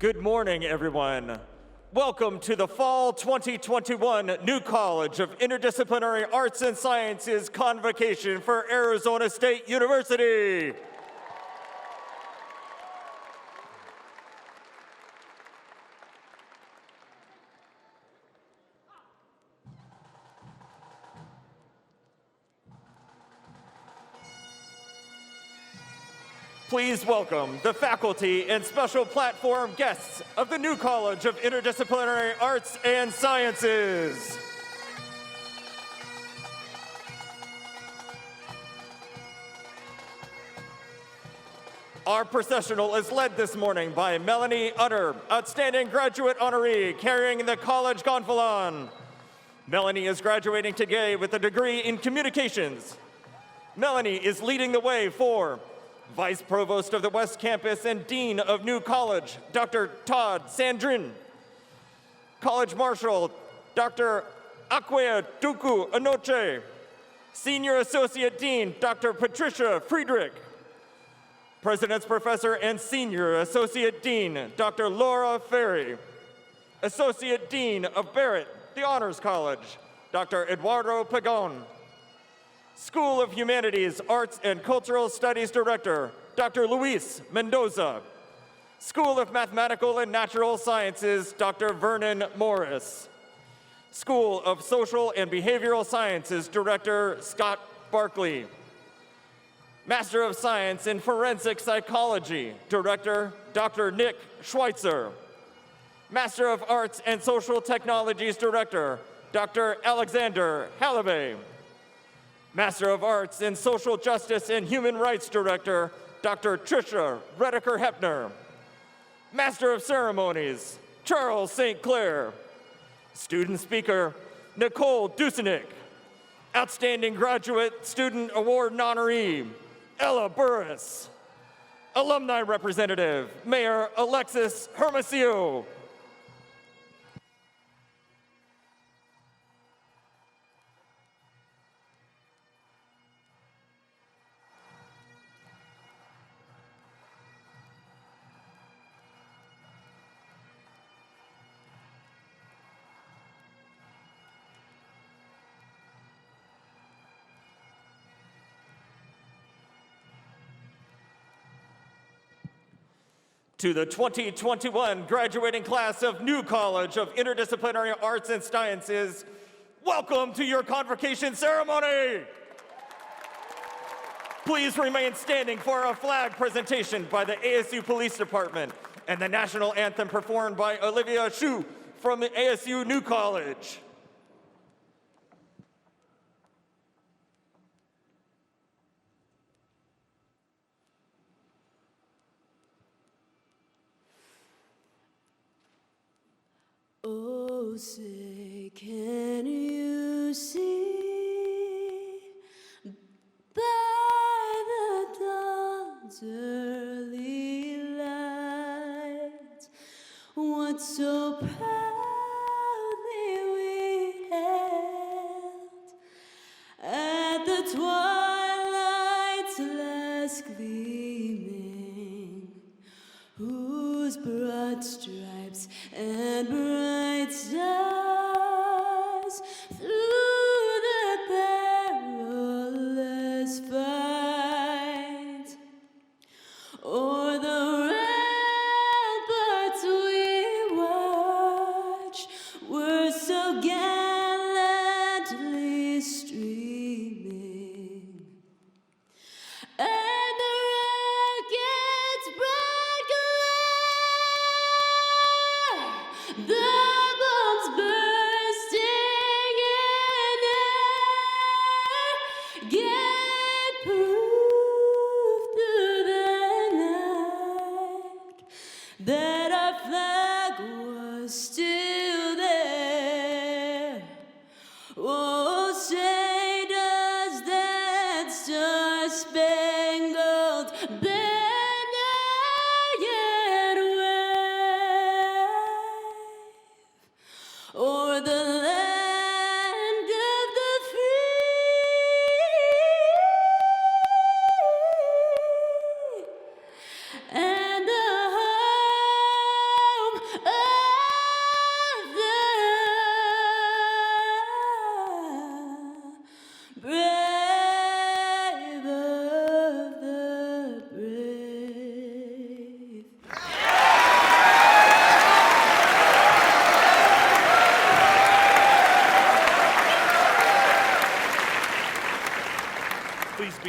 Good morning, everyone. Welcome to the Fall 2021 New College of Interdisciplinary Arts and Sciences Convocation for Arizona State University. Please welcome the faculty and special platform guests of the New College of Interdisciplinary Arts and Sciences. Our processional is led this morning by Melanie Utter, Outstanding Graduate Honoree, carrying the college gonfalon. Melanie is graduating today with a degree in communications. Melanie is leading the way for Vice Provost of the West Campus and Dean of New College, Dr. Todd Sandrin. College Marshal, Dr. Akua Duku Anokye. Senior Associate Dean, Dr. Patricia Friedrich. President's Professor and Senior Associate Dean, Dr. Lara Ferry. Associate Dean of Barrett, the Honors College, Dr. Eduardo Pagon. School of Humanities, Arts and Cultural Studies Director, Dr. Luis Mendoza. School of Mathematical and Natural Sciences, Dr. Vernon Morris. School of Social and Behavioral Sciences Director, Scott Barclay. Master of Science in Forensic Psychology, Director, Dr. Nick Schweitzer. Master of Arts and Social Technologies Director, Dr. Alexander Halliday. Master of Arts in Social Justice and Human Rights Director, Dr. Tricia Redeker-Hepner. Master of Ceremonies, Charles St. Clair. Student Speaker, Nicole Dusenik. Outstanding Graduate Student Award honoree, Ella Burris. Alumni Representative, Mayor Alexis Hermosillo. To the 2021 graduating class of New College of Interdisciplinary Arts and Sciences, welcome to your convocation ceremony. Please remain standing for a flag presentation by the ASU Police Department and the national anthem performed by Olivia Shu from the ASU New College. Oh, say, can you see by the dawn's early light what so proudly we hailed at the twilight's last gleaming, whose broad stripes and bright stars through the perilous fight o'er the ramparts we watch were so gallantly streaming, and the rocket's bright glare, the bombs bursting in air, gave proof through the night that our flag was still there. Oh, say does that star-spangled banner yet wave o'er the land of the free and the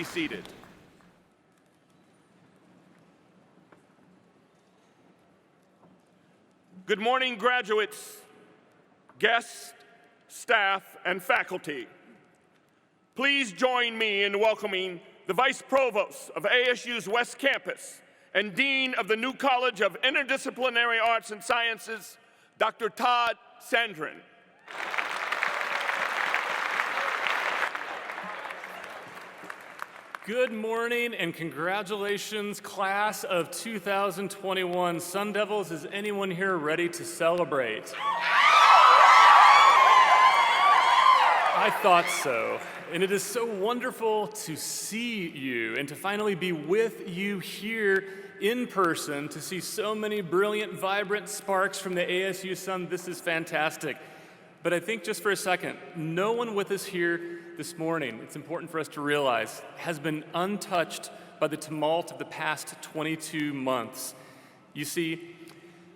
be seated. Good morning, graduates, guests, staff, and faculty. Please join me in welcoming the Vice Provost of ASU's West Campus and Dean of the New College of Interdisciplinary Arts and Sciences, Dr. Todd Sandrin. Good morning and congratulations, class of 2021 Sun Devils. Is anyone here ready to celebrate? I thought so. And it is so wonderful to see you and to finally be with you here in person, to see so many brilliant, vibrant sparks from the ASU Sun. This is fantastic. But I think just for a second, no one with us here this morning, it's important for us to realize, has been untouched by the tumult of the past 22 months. You see,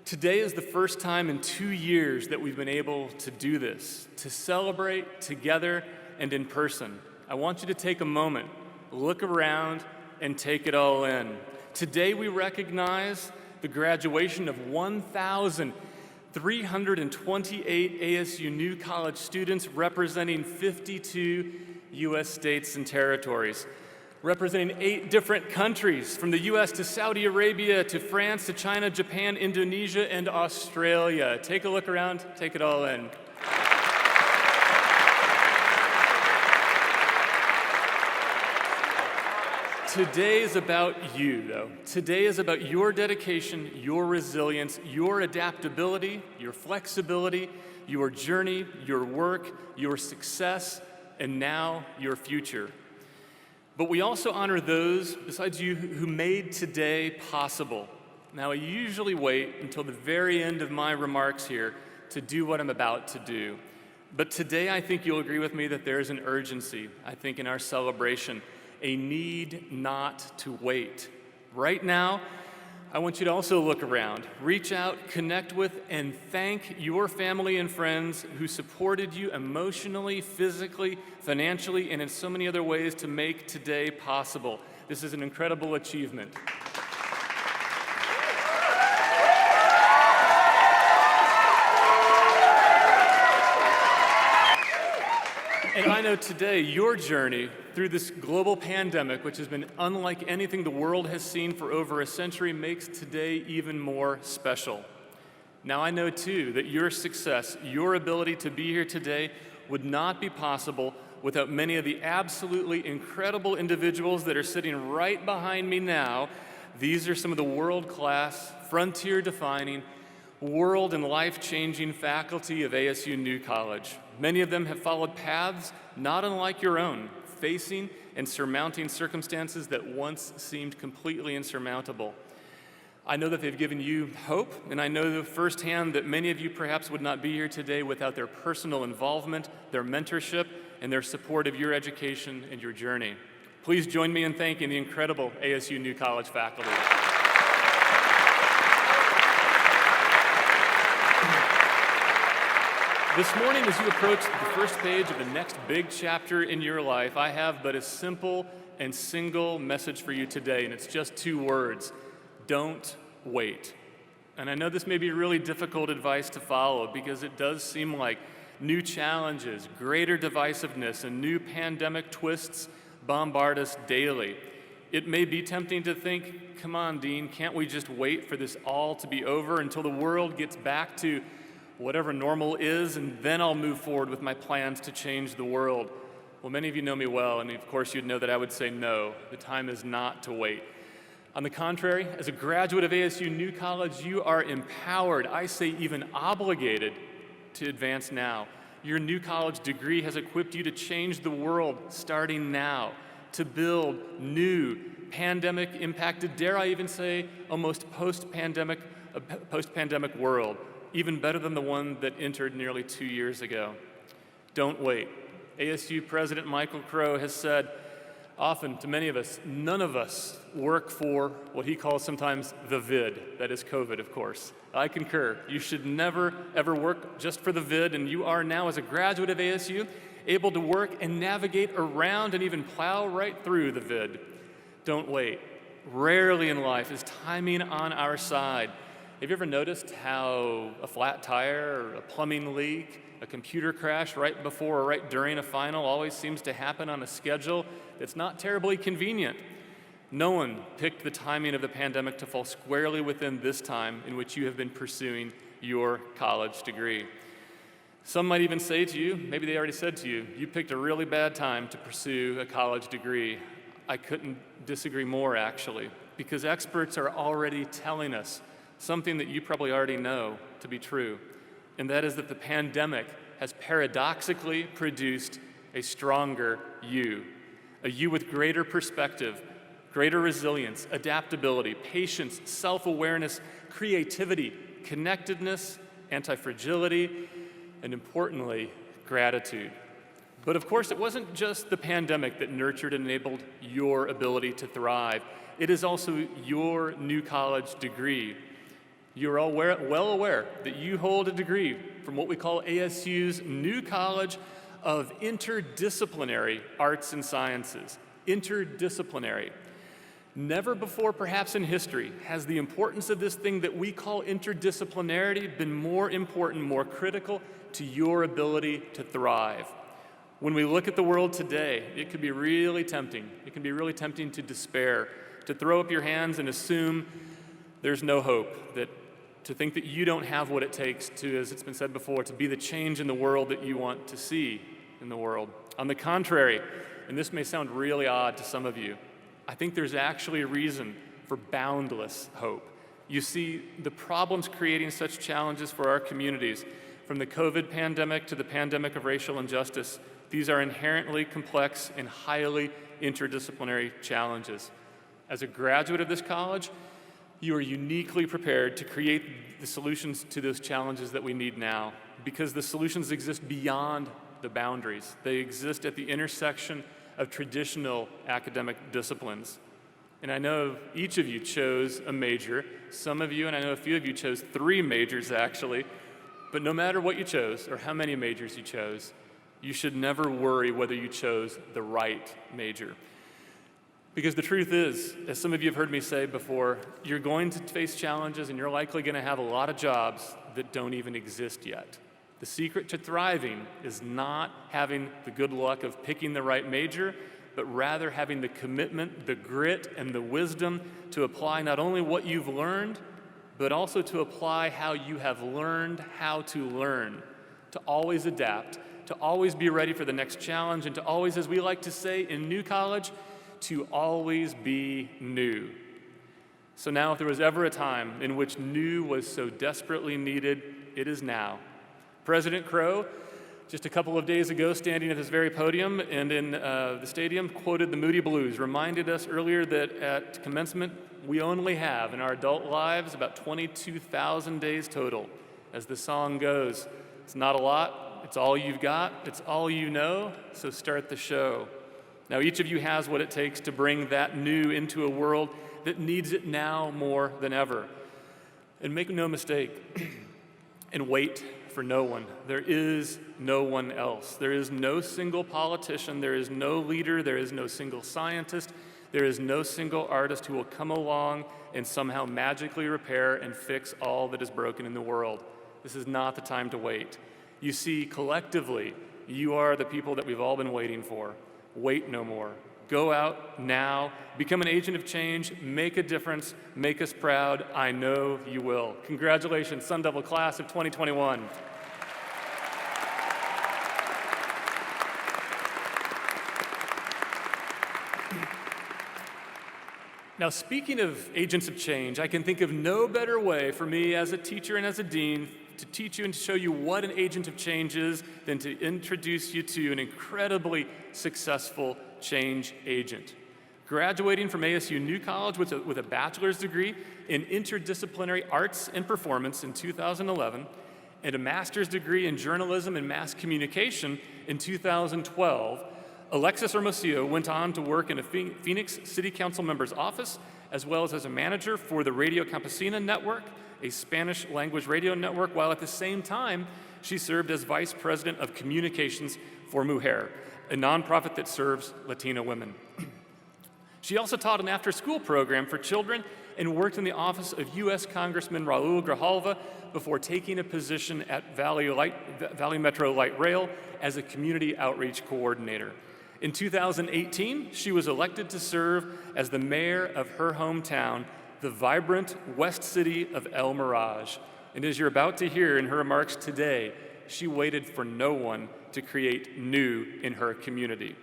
today is the first time in 2 years that we've been able to do this, to celebrate together and in person. I want you to take a moment, look around, and take it all in. Today we recognize the graduation of 1,328 ASU New College students representing 52 U.S. states and territories, representing 8 different countries, from the U.S. to Saudi Arabia to France to China, Japan, Indonesia, and Australia. Take a look around, take it all in. Today is about you, though. Today is about your dedication, your resilience, your adaptability, your flexibility, your journey, your work, your success, and now your future. But we also honor those besides you who made today possible. Now, I usually wait until the very end of my remarks here to do what I'm about to do. But today, I think you'll agree with me that there is an urgency, I think, in our celebration. A need not to wait. Right now, I want you to also look around, reach out, connect with, and thank your family and friends who supported you emotionally, physically, financially, and in so many other ways to make today possible. This is an incredible achievement. And I know today your journey through this global pandemic, which has been unlike anything the world has seen for over a century, makes today even more special. Now I know too that your success, your ability to be here today would not be possible without many of the absolutely incredible individuals that are sitting right behind me now. These are some of the world-class, frontier-defining, world and life-changing faculty of ASU New College. Many of them have followed paths not unlike your own, facing and surmounting circumstances that once seemed completely insurmountable. I know that they've given you hope, and I know firsthand that many of you perhaps would not be here today without their personal involvement, their mentorship, and their support of your education and your journey. Please join me in thanking the incredible ASU New College faculty. This morning, as you approach the first page of the next big chapter in your life, I have but a simple and single message for you today, and it's just 2 words: don't wait. And I know this may be really difficult advice to follow because it does seem like new challenges, greater divisiveness, and new pandemic twists bombard us daily. It may be tempting to think, come on, Dean, can't we just wait for this all to be over until the world gets back to whatever normal is, and then I'll move forward with my plans to change the world? Well, many of you know me well, and of course you'd know that I would say no. The time is not to wait. On the contrary, as a graduate of ASU New College, you are empowered, I say even obligated, to advance now. Your New College degree has equipped you to change the world starting now, to build new, pandemic-impacted, dare I even say, almost post-pandemic world, even better than the one that entered nearly 2 years ago. Don't wait. ASU President Michael Crow has said often to many of us, none of us work for what he calls sometimes the vid, that is COVID, of course. I concur. You should never, ever work just for the vid, and you are now, as a graduate of ASU, able to work and navigate around and even plow right through the vid. Don't wait. Rarely in life is timing on our side. Have you ever noticed how a flat tire or a plumbing leak, a computer crash right before or right during a final always seems to happen on a schedule that's not terribly convenient? No one picked the timing of the pandemic to fall squarely within this time in which you have been pursuing your college degree. Some might even say to you, maybe they already said to you, you picked a really bad time to pursue a college degree. I couldn't disagree more, actually, because experts are already telling us something that you probably already know to be true, and that is that the pandemic has paradoxically produced a stronger you, a you with greater perspective, greater resilience, adaptability, patience, self-awareness, creativity, connectedness, anti-fragility, and importantly, gratitude. But of course, it wasn't just the pandemic that nurtured and enabled your ability to thrive. It is also your new college degree. You're all well aware that you hold a degree from what we call ASU's New College of Interdisciplinary Arts and Sciences. Interdisciplinary. Never before, perhaps in history, has the importance of this thing that we call interdisciplinarity been more important, more critical to your ability to thrive. When we look at the world today, it can be really tempting. It can be really tempting to despair, to throw up your hands and assume there's no hope, to think that you don't have what it takes to, as it's been said before, to be the change in the world that you want to see in the world. On the contrary, and this may sound really odd to some of you, I think there's actually a reason for boundless hope. You see, the problems creating such challenges for our communities, from the COVID pandemic to the pandemic of racial injustice, these are inherently complex and highly interdisciplinary challenges. As a graduate of this college, you are uniquely prepared to create the solutions to those challenges that we need now, because the solutions exist beyond the boundaries. They exist at the intersection of traditional academic disciplines. And I know each of you chose a major. Some of you, and I know a few of you, chose 3 majors actually. But no matter what you chose or how many majors you chose, you should never worry whether you chose the right major. Because the truth is, as some of you have heard me say before, you're going to face challenges and you're likely going to have a lot of jobs that don't even exist yet. The secret to thriving is not having the good luck of picking the right major, but rather having the commitment, the grit, and the wisdom to apply not only what you've learned, but also to apply how you have learned how to learn, to always adapt, to always be ready for the next challenge, and to always, as we like to say in New College, to always be new. So now, if there was ever a time in which new was so desperately needed, it is now. President Crow, just a couple of days ago, standing at this very podium and in the stadium, quoted the Moody Blues, reminded us earlier that at commencement, we only have in our adult lives about 22,000 days total. As the song goes, it's not a lot, it's all you've got, it's all you know, so start the show. Now, each of you has what it takes to bring that new into a world that needs it now more than ever. And make no mistake, and wait for no one. There is no one else. There is no single politician, there is no leader, there is no single scientist, there is no single artist who will come along and somehow magically repair and fix all that is broken in the world. This is not the time to wait. You see, collectively, you are the people that we've all been waiting for. Wait no more. Go out now, become an agent of change, make a difference, make us proud. I know you will. Congratulations, Sun Devil class of 2021. Now, speaking of agents of change, I can think of no better way for me as a teacher and as a dean to teach you and to show you what an agent of change is than to introduce you to an incredibly successful change agent. Graduating from ASU New College with a bachelor's degree in interdisciplinary arts and performance in 2011 and a master's degree in journalism and mass communication in 2012, Alexis Hermosillo went on to work in a Phoenix City Council member's office, as well as a manager for the Radio Campesina Network, a Spanish language radio network, while at the same time, she served as Vice President of Communications for Mujer, a nonprofit that serves Latina women. She also taught an after-school program for children and worked in the office of U.S. Congressman Raul Grijalva before taking a position at Valley Metro Light Rail as a community outreach coordinator. In 2018, she was elected to serve as the mayor of her hometown, the vibrant West City of El Mirage. And as you're about to hear in her remarks today, she waited for no one to create new in her community.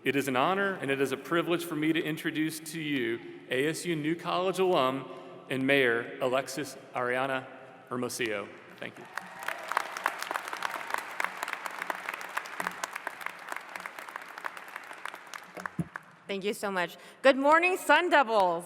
It is an honor and it is a privilege for me to introduce to you ASU New College alum and Mayor Alexis Ariana Hermosillo. Thank you. Thank you so much. Good morning, Sun Devils.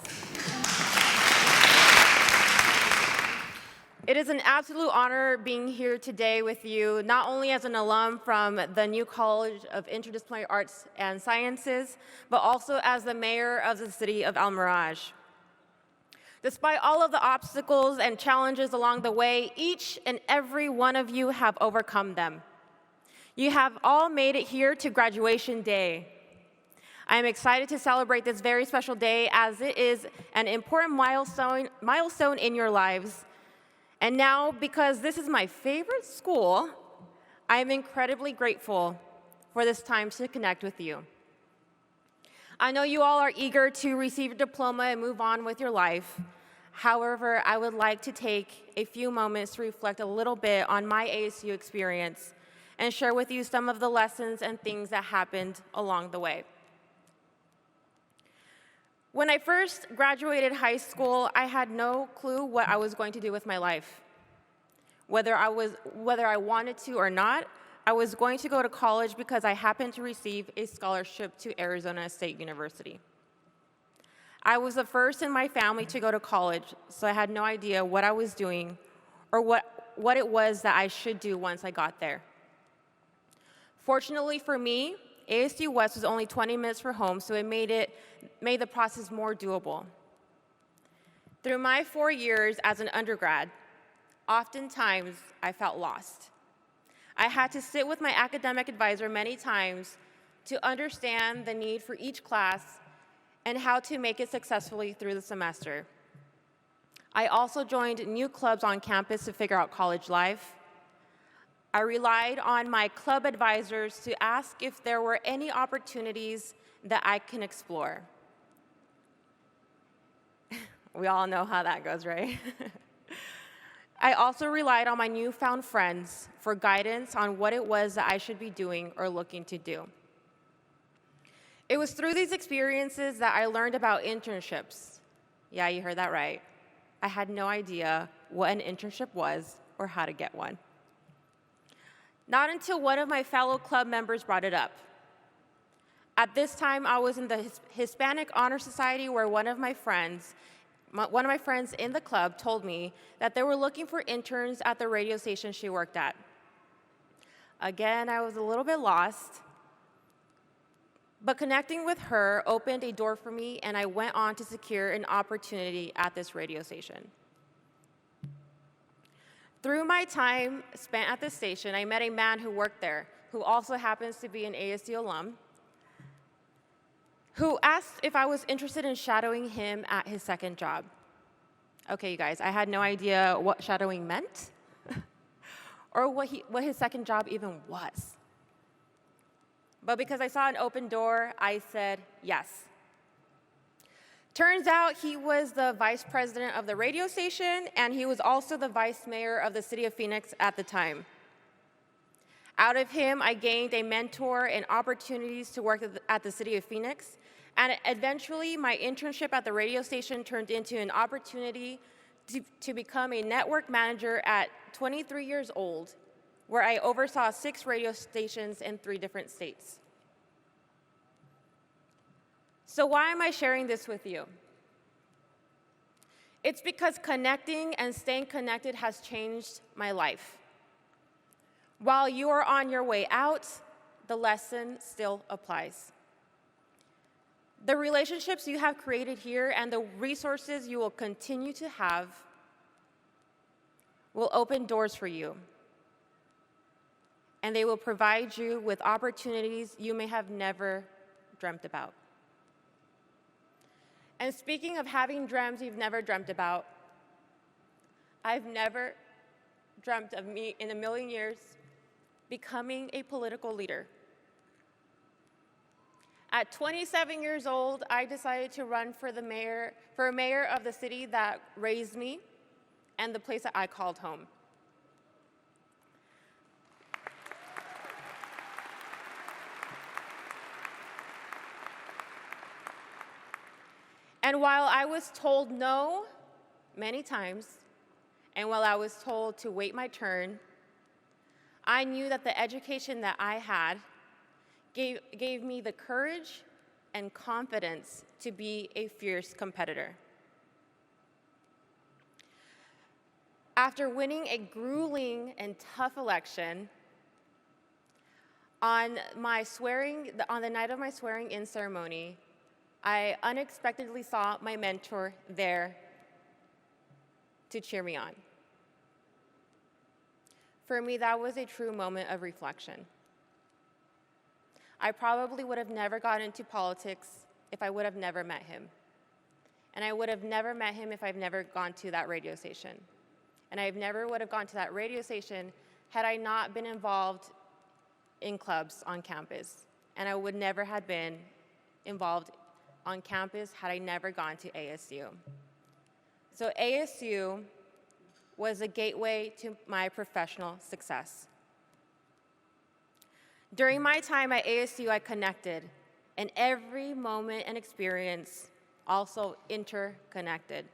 It is an absolute honor being here today with you, not only as an alum from the New College of Interdisciplinary Arts and Sciences, but also as the mayor of the city of El Mirage. Despite all of the obstacles and challenges along the way, each and every one of you have overcome them. You have all made it here to graduation day. I am excited to celebrate this very special day as it is an important milestone in your lives. And now, because this is my favorite school, I am incredibly grateful for this time to connect with you. I know you all are eager to receive a diploma and move on with your life. However, I would like to take a few moments to reflect a little bit on my ASU experience and share with you some of the lessons and things that happened along the way. When I first graduated high school, I had no clue what I was going to do with my life. Whether I wanted to or not, I was going to go to college because I happened to receive a scholarship to Arizona State University. I was the first in my family to go to college, so I had no idea what I was doing or what it was that I should do once I got there. Fortunately for me, ASU West was only 20 minutes from home, so it made the process more doable. Through my 4 years as an undergrad, oftentimes I felt lost. I had to sit with my academic advisor many times to understand the need for each class and how to make it successfully through the semester. I also joined new clubs on campus to figure out college life. I relied on my club advisors to ask if there were any opportunities that I can explore. We all know how that goes, right? I also relied on my newfound friends for guidance on what it was that I should be doing or looking to do. It was through these experiences that I learned about internships. Yeah, you heard that right. I had no idea what an internship was or how to get one. Not until one of my fellow club members brought it up. At this time, I was in the Hispanic Honor Society where one of my friends in the club told me that they were looking for interns at the radio station she worked at. Again, I was a little bit lost, but connecting with her opened a door for me, and I went on to secure an opportunity at this radio station. Through my time spent at this station, I met a man who worked there, who also happens to be an ASU alum, who asked if I was interested in shadowing him at his second job. Okay, you guys, I had no idea what shadowing meant or what his second job even was. But because I saw an open door, I said yes. Turns out he was the vice president of the radio station, and he was also the vice mayor of the city of Phoenix at the time. Out of him, I gained a mentor and opportunities to work at the city of Phoenix, and eventually my internship at the radio station turned into an opportunity to become a network manager at 23 years old, where I oversaw 6 radio stations in 3 different states. So why am I sharing this with you? It's because connecting and staying connected has changed my life. While you are on your way out, the lesson still applies. The relationships you have created here and the resources you will continue to have will open doors for you, and they will provide you with opportunities you may have never dreamt about. And speaking of having dreams you've never dreamt about, I've never dreamt of me in a million years becoming a political leader. At 27 years old, I decided to run for mayor of the city that raised me and the place that I called home. And while I was told no many times, and while I was told to wait my turn, I knew that the education that I had gave me the courage and confidence to be a fierce competitor. After winning a grueling and tough election, on the night of my swearing-in ceremony, I unexpectedly saw my mentor there to cheer me on. For me, that was a true moment of reflection. I probably would have never gotten into politics if I would have never met him. And I would have never met him if I've never gone to that radio station. And I never would have gone to that radio station had I not been involved in clubs on campus. And I would never have been involved on campus had I never gone to ASU. So ASU was a gateway to my professional success. During my time at ASU, I connected, and every moment and experience also interconnected.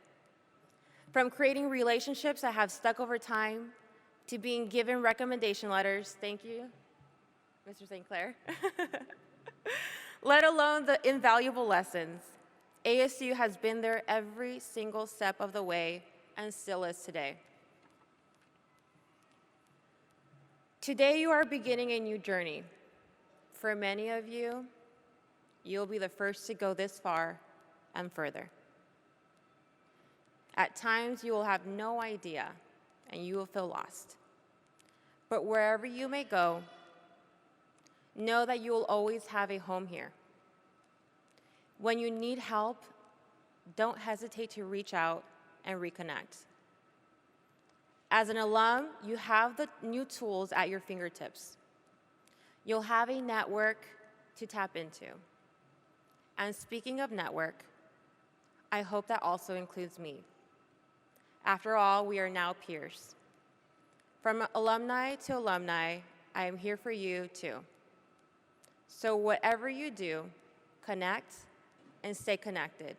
From creating relationships that have stuck over time to being given recommendation letters, thank you, Mr. St. Clair, let alone the invaluable lessons. ASU has been there every single step of the way and still is today. Today you are beginning a new journey. For many of you, you'll be the first to go this far and further. At times you will have no idea and you will feel lost. But wherever you may go, know that you will always have a home here. When you need help, don't hesitate to reach out and reconnect. As an alum, you have the new tools at your fingertips. You'll have a network to tap into. And speaking of network, I hope that also includes me. After all, we are now peers. From alumni to alumni, I am here for you too. So whatever you do, connect and stay connected.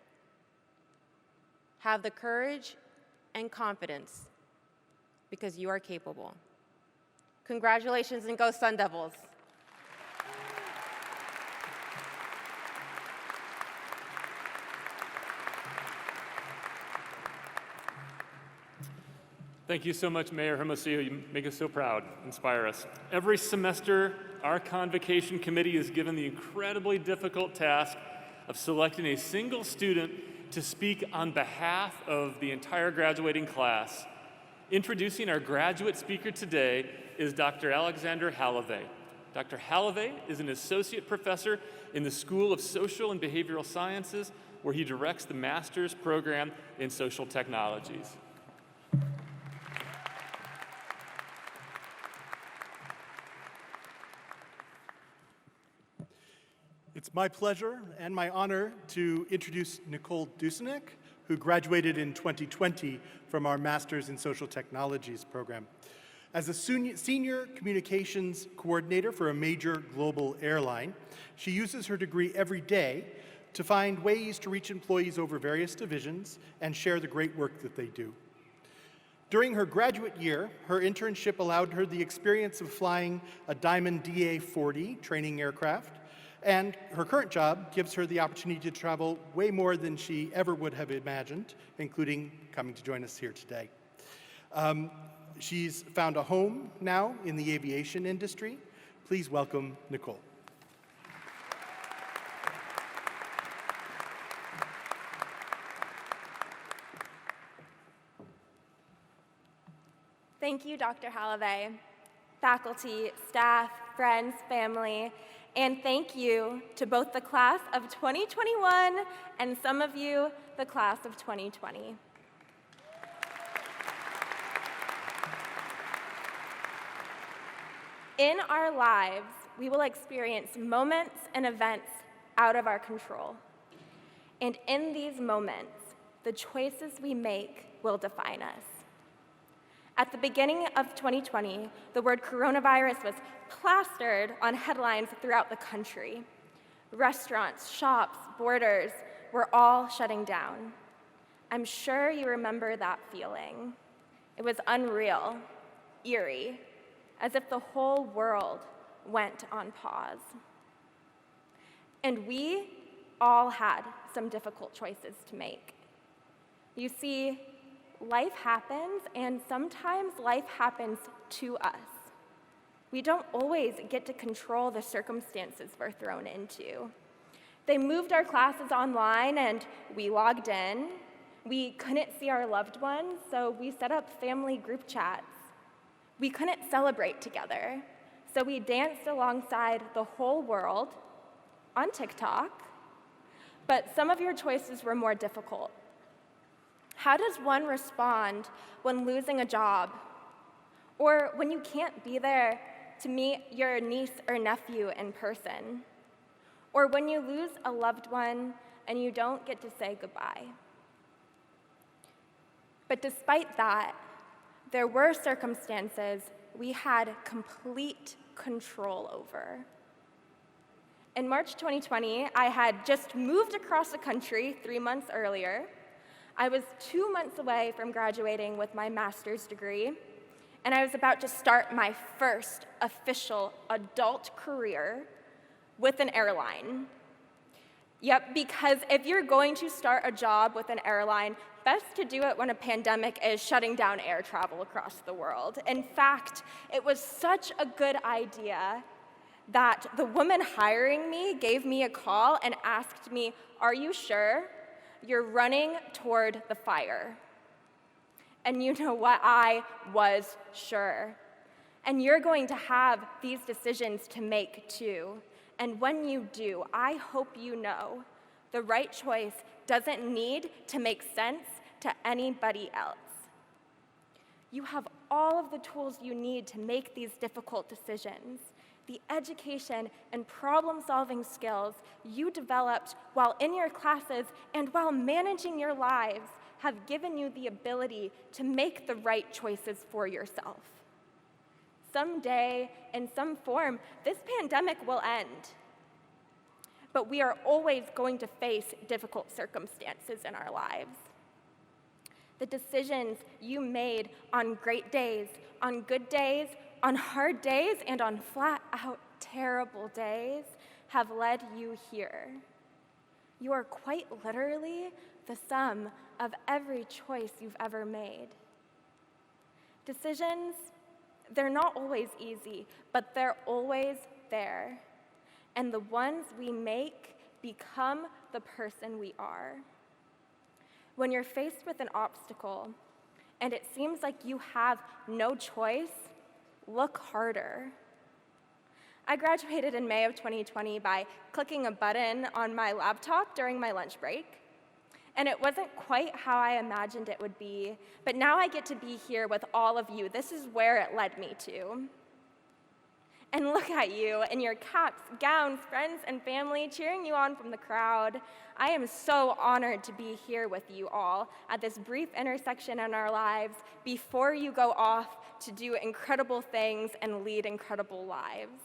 Have the courage and confidence because you are capable. Congratulations and go Sun Devils. Thank you so much, Mayor Hermosillo. You make us so proud, inspire us. Every semester, our Convocation Committee is given the incredibly difficult task of selecting a single student to speak on behalf of the entire graduating class. Introducing our graduate speaker today is Dr. Alexander Halavey. Dr. Halavey is an associate professor in the School of Social and Behavioral Sciences, where he directs the master's program in social technologies. It's my pleasure and my honor to introduce Nicole Dusenek, who graduated in 2020 from our Master's in Social Technologies program. As a senior communications coordinator for a major global airline, she uses her degree every day to find ways to reach employees over various divisions and share the great work that they do. During her graduate year, her internship allowed her the experience of flying a Diamond DA-40 training aircraft, and her current job gives her the opportunity to travel way more than she ever would have imagined, including coming to join us here today. She's found a home now in the aviation industry. Please welcome Nicole. Thank you, Dr. Halavey, faculty, staff, friends, family, and thank you to both the class of 2021 and some of you, the class of 2020. In our lives, we will experience moments and events out of our control. And in these moments, the choices we make will define us. At the beginning of 2020, the word coronavirus was plastered on headlines throughout the country. Restaurants, shops, borders were all shutting down. I'm sure you remember that feeling. It was unreal, eerie, as if the whole world went on pause. And we all had some difficult choices to make. You see, life happens, and sometimes life happens to us. We don't always get to control the circumstances we're thrown into. They moved our classes online, and we logged in. We couldn't see our loved ones, so we set up family group chats. We couldn't celebrate together, so we danced alongside the whole world on TikTok. But some of your choices were more difficult. How does one respond when losing a job? Or when you can't be there to meet your niece or nephew in person? Or when you lose a loved one and you don't get to say goodbye? But despite that, there were circumstances we had complete control over. In March 2020, I had just moved across the country 3 months earlier. I was 2 months away from graduating with my master's degree, and I was about to start my first official adult career with an airline. Yep, because if you're going to start a job with an airline, best to do it when a pandemic is shutting down air travel across the world. In fact, it was such a good idea that the woman hiring me gave me a call and asked me, "Are you sure? You're running toward the fire." And you know what? I was sure. And you're going to have these decisions to make too. And when you do, I hope you know the right choice doesn't need to make sense to anybody else. You have all of the tools you need to make these difficult decisions. The education and problem-solving skills you developed while in your classes and while managing your lives have given you the ability to make the right choices for yourself. Someday, in some form, this pandemic will end. But we are always going to face difficult circumstances in our lives. The decisions you made on great days, on good days, on hard days, and on flat-out terrible days have led you here. You are quite literally the sum of every choice you've ever made. Decisions, they're not always easy, but they're always there. And the ones we make become the person we are. When you're faced with an obstacle and it seems like you have no choice, look harder. I graduated in May of 2020 by clicking a button on my laptop during my lunch break. And it wasn't quite how I imagined it would be, but now I get to be here with all of you. This is where it led me to. And look at you in your caps, gowns, friends, and family cheering you on from the crowd. I am so honored to be here with you all at this brief intersection in our lives before you go off to do incredible things and lead incredible lives.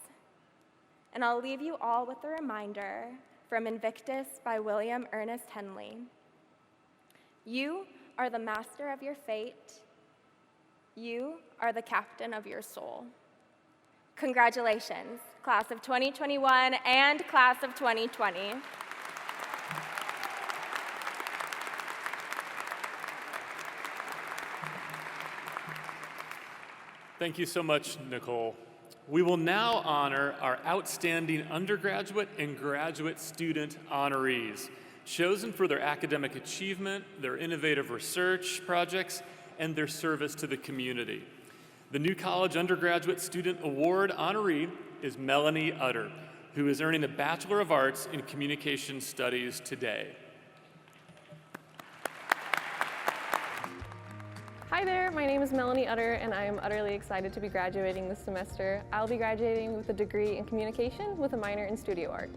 And I'll leave you all with a reminder from Invictus by William Ernest Henley. You are the master of your fate. You are the captain of your soul. Congratulations, class of 2021 and class of 2020. Thank you so much, Nicole. We will now honor our outstanding undergraduate and graduate student honorees, chosen for their academic achievement, their innovative research projects, and their service to the community. The New College Undergraduate Student Award honoree is Melanie Utter, who is earning a Bachelor of Arts in Communication Studies today. Hi there, my name is Melanie Utter, and I am utterly excited to be graduating this semester. I'll be graduating with a degree in communication with a minor in studio art.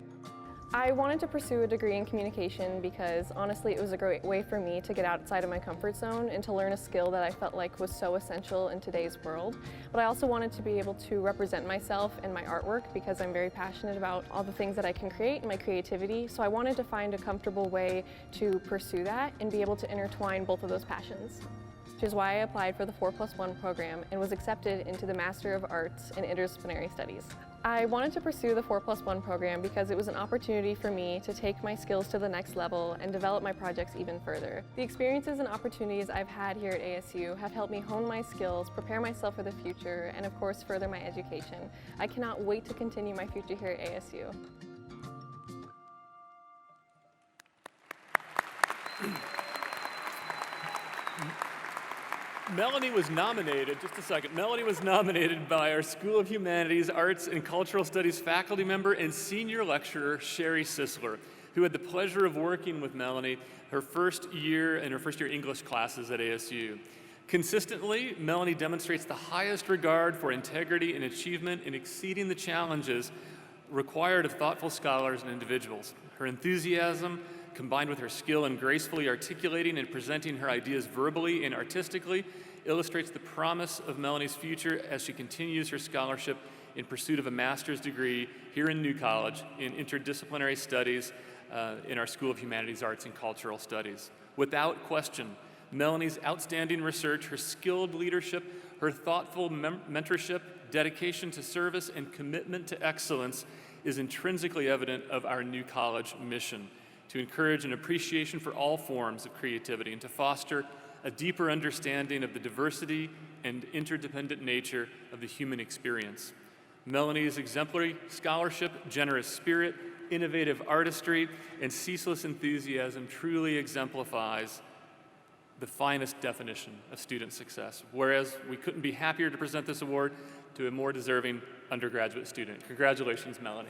I wanted to pursue a degree in communication because honestly it was a great way for me to get outside of my comfort zone and to learn a skill that I felt like was so essential in today's world. But I also wanted to be able to represent myself and my artwork because I'm very passionate about all the things that I can create and my creativity. So I wanted to find a comfortable way to pursue that and be able to intertwine both of those passions. Which is why I applied for the 4+1 program and was accepted into the Master of Arts in Interdisciplinary Studies. I wanted to pursue the 4+1 program because it was an opportunity for me to take my skills to the next level and develop my projects even further. The experiences and opportunities I've had here at ASU have helped me hone my skills, prepare myself for the future, and of course further my education. I cannot wait to continue my future here at ASU. Melanie was nominated, Melanie was nominated by our School of Humanities, Arts, and Cultural Studies faculty member and senior lecturer, Sherry Sisler, who had the pleasure of working with Melanie her first year English classes at ASU. Consistently, Melanie demonstrates the highest regard for integrity and achievement in exceeding the challenges required of thoughtful scholars and individuals. Her enthusiasm, combined with her skill in gracefully articulating and presenting her ideas verbally and artistically, illustrates the promise of Melanie's future as she continues her scholarship in pursuit of a master's degree here in New College in interdisciplinary studies in our School of Humanities, Arts, and Cultural Studies. Without question, Melanie's outstanding research, her skilled leadership, her thoughtful mentorship, dedication to service, and commitment to excellence is intrinsically evident of our New College mission: to encourage an appreciation for all forms of creativity and to foster a deeper understanding of the diversity and interdependent nature of the human experience. Melanie's exemplary scholarship, generous spirit, innovative artistry, and ceaseless enthusiasm truly exemplifies the finest definition of student success, whereas we couldn't be happier to present this award to a more deserving undergraduate student. Congratulations, Melanie.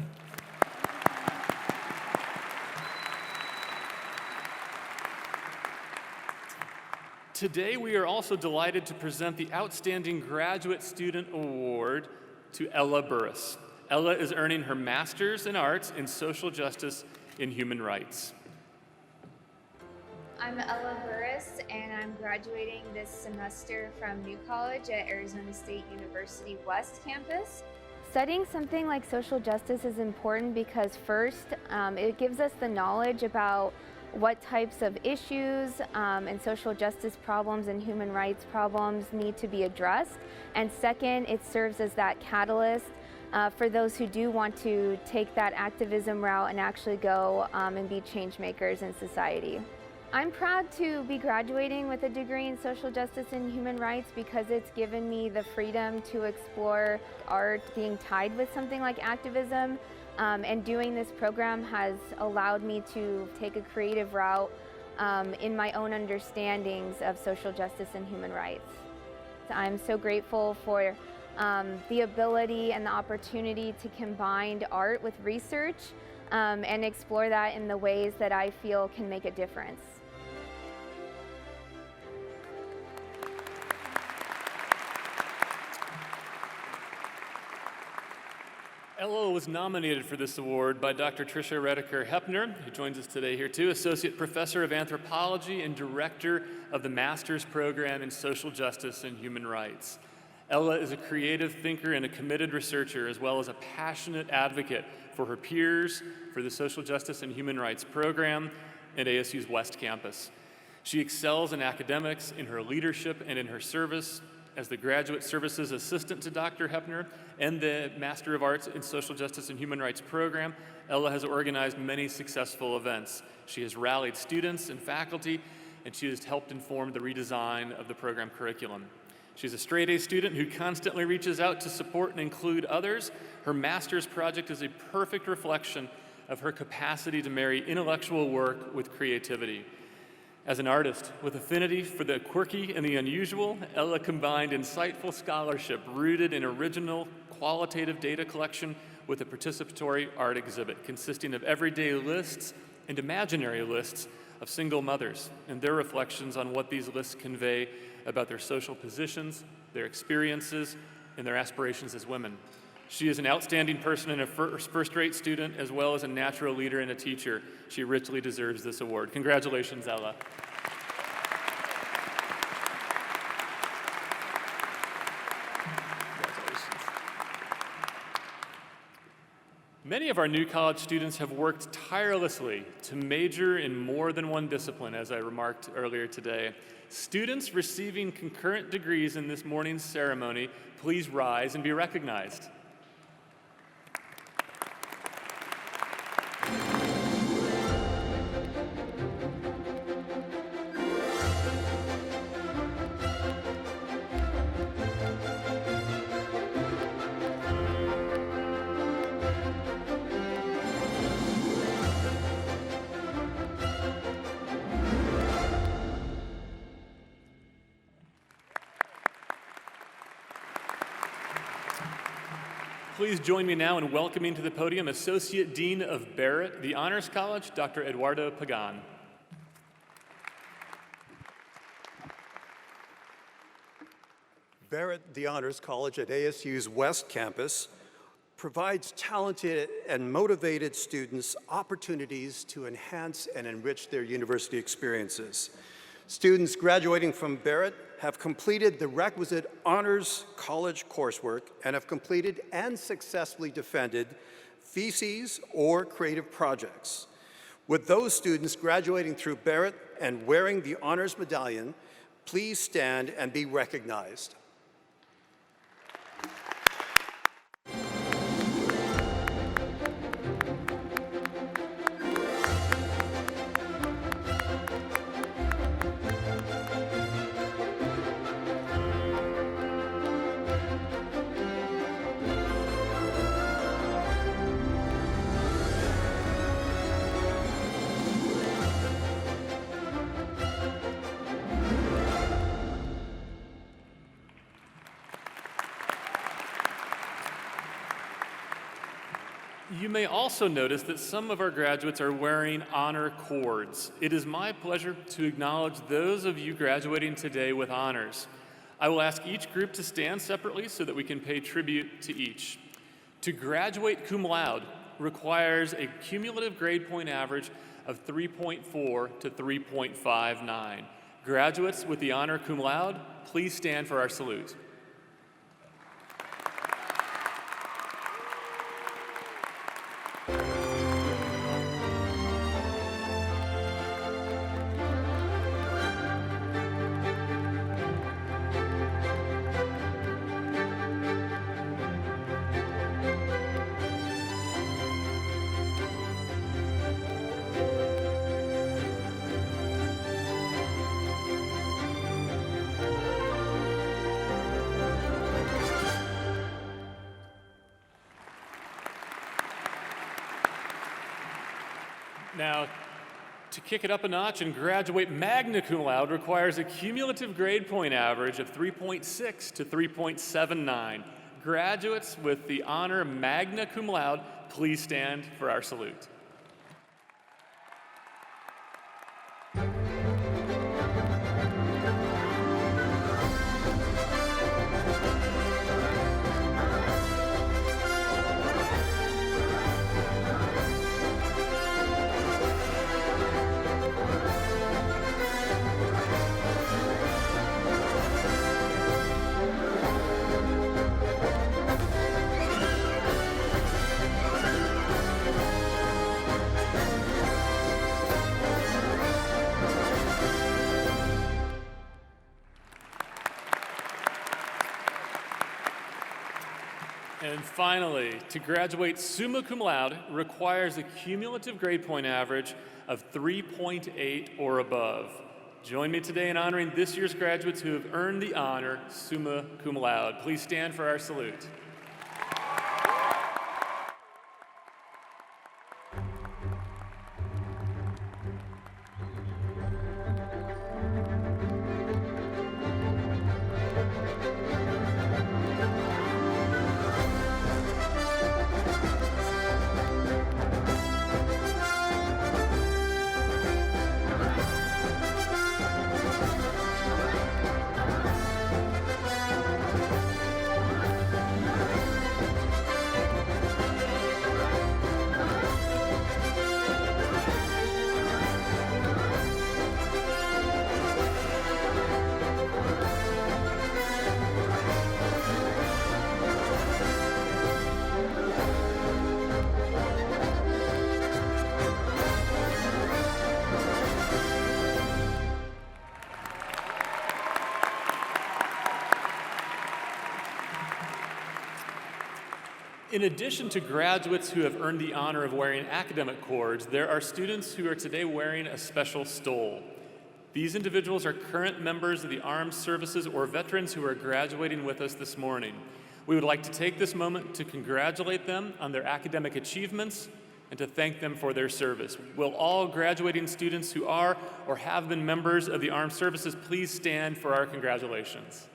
Today, we are also delighted to present the Outstanding Graduate Student Award to Ella Burris. Ella is earning her Master's in Arts in Social Justice and Human Rights. I'm Ella Burris, and I'm graduating this semester from New College at Arizona State University West Campus. Studying something like social justice is important because first, it gives us the knowledge about what types of issues and social justice problems and human rights problems need to be addressed. And second, it serves as that catalyst for those who do want to take that activism route and actually go and be change makers in society. I'm proud to be graduating with a degree in social justice and human rights because it's given me the freedom to explore art being tied with something like activism. And doing this program has allowed me to take a creative route in my own understandings of social justice and human rights. I'm so grateful for the ability and the opportunity to combine art with research and explore that in the ways that I feel can make a difference. Ella was nominated for this award by Dr. Tricia Redeker-Hepner, who joins us today here too, Associate Professor of Anthropology and Director of the Master's Program in Social Justice and Human Rights. Ella is a creative thinker and a committed researcher, as well as a passionate advocate for her peers, for the Social Justice and Human Rights Program at ASU's West Campus. She excels in academics, in her leadership, and in her service as the Graduate Services Assistant to Dr. Hepner and the Master of Arts in Social Justice and Human Rights Program. Ella has organized many successful events. She has rallied students and faculty, and she has helped inform the redesign of the program curriculum. She's a straight-A student who constantly reaches out to support and include others. Her master's project is a perfect reflection of her capacity to marry intellectual work with creativity. As an artist with affinity for the quirky and the unusual, Ella combined insightful scholarship rooted in original qualitative data collection with a participatory art exhibit consisting of everyday lists and imaginary lists of single mothers and their reflections on what these lists convey about their social positions, their experiences, and their aspirations as women. She is an outstanding person and a first-rate student, as well as a natural leader and a teacher. She richly deserves this award. Congratulations, Ella. Congratulations. Many of our new college students have worked tirelessly to major in more than one discipline, as I remarked earlier today. Students receiving concurrent degrees in this morning's ceremony, please rise and be recognized. Please join me now in welcoming to the podium Associate Dean of Barrett, the Honors College, Dr. Eduardo Pagan. Barrett, the Honors College at ASU's West Campus, provides talented and motivated students opportunities to enhance and enrich their university experiences. Students graduating from Barrett have completed the requisite honors college coursework and have completed and successfully defended theses or creative projects. With those students graduating through Barrett and wearing the honors medallion, please stand and be recognized. You may also notice that some of our graduates are wearing honor cords. It is my pleasure to acknowledge those of you graduating today with honors. I will ask each group to stand separately so that we can pay tribute to each. To graduate cum laude requires a cumulative grade point average of 3.4 to 3.59. Graduates with the honor cum laude, please stand for our salute. Now, to kick it up a notch and graduate magna cum laude requires a cumulative grade point average of 3.6 to 3.79. Graduates with the honor magna cum laude, please stand for our salute. And finally, to graduate summa cum laude requires a cumulative grade point average of 3.8 or above. Join me today in honoring this year's graduates who have earned the honor summa cum laude. Please stand for our salute. In addition to graduates who have earned the honor of wearing academic cords, there are students who are today wearing a special stole. These individuals are current members of the armed services or veterans who are graduating with us this morning. We would like to take this moment to congratulate them on their academic achievements and to thank them for their service. Will all graduating students who are or have been members of the armed services please stand for our congratulations?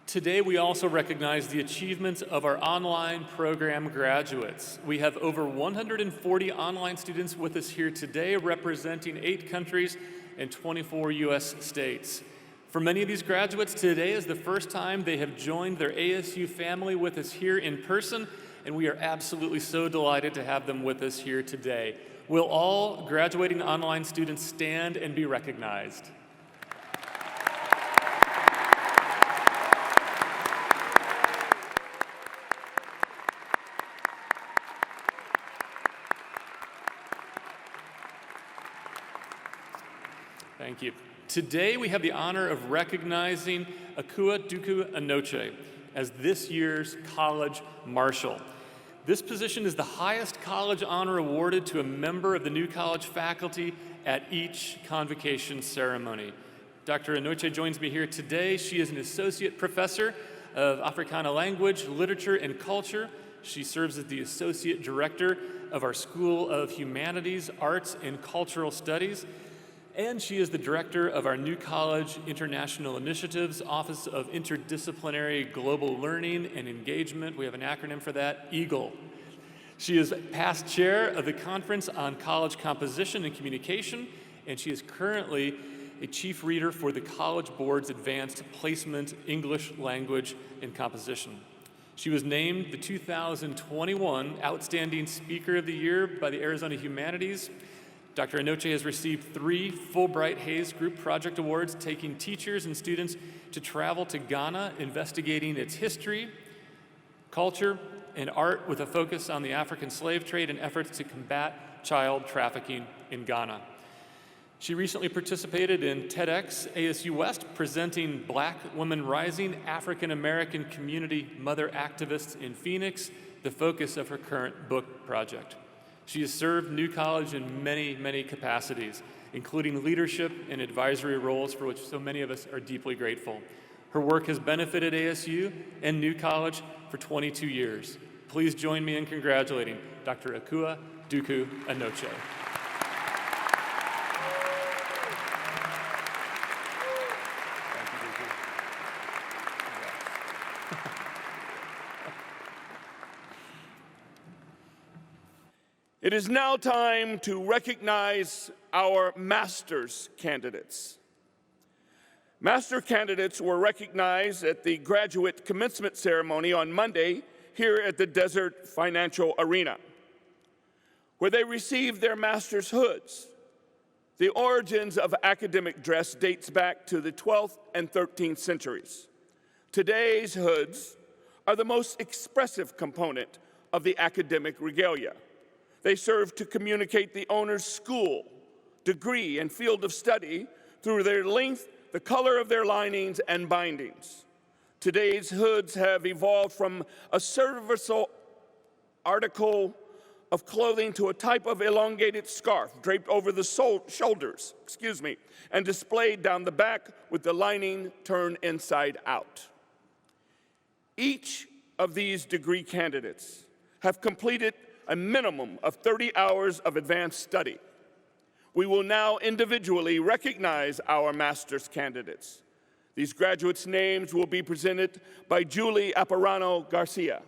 Today, we also recognize the achievements of our online program graduates. We have over 140 online students with us here today, representing 8 countries and 24 U.S. states. For many of these graduates, today is the first time they have joined their ASU family with us here in person, and we are absolutely so delighted to have them with us here today. Will all graduating online students stand and be recognized? Thank you. Today we have the honor of recognizing Akua Duku Anokye as this year's college marshal. This position is the highest college honor awarded to a member of the new college faculty at each convocation ceremony. Dr. Anokye joins me here today. She is an associate professor of Africana language, literature, and culture. She serves as the associate director of our School of Humanities, Arts, and Cultural Studies. And she is the director of our New College International Initiatives, Office of Interdisciplinary Global Learning and Engagement. We have an acronym for that, EAGLE. She is past chair of the Conference on College Composition and Communication, and she is currently a chief reader for the College Board's Advanced Placement English Language and Composition. She was named the 2021 Outstanding Speaker of the Year by the Arizona Humanities. Dr. Anokye has received 3 Fulbright Hays Group Project Awards, taking teachers and students to travel to Ghana, investigating its history, culture, and art with a focus on the African slave trade and efforts to combat child trafficking in Ghana. She recently participated in TEDx ASU West, presenting Black Women Rising, African American Community Mother Activists in Phoenix, the focus of her current book project. She has served New College in many, many capacities, including leadership and advisory roles for which so many of us are deeply grateful. Her work has benefited ASU and New College for 22 years. Please join me in congratulating Dr. Akua Duku Anokye. It is now time to recognize our master's candidates. Master candidates were recognized at the graduate commencement ceremony on Monday here at the Desert Financial Arena, where they received their master's hoods. The origins of academic dress dates back to the 12th and 13th centuries. Today's hoods are the most expressive component of the academic regalia. They serve to communicate the owner's school, degree, and field of study through their length, the color of their linings, and bindings. Today's hoods have evolved from a serviceable article of clothing to a type of elongated scarf draped over the shoulders, and displayed down the back with the lining turned inside out. Each of these degree candidates have completed a minimum of 30 hours of advanced study. We will now individually recognize our master's candidates. These graduates' names will be presented by Julie Apparano Garcia.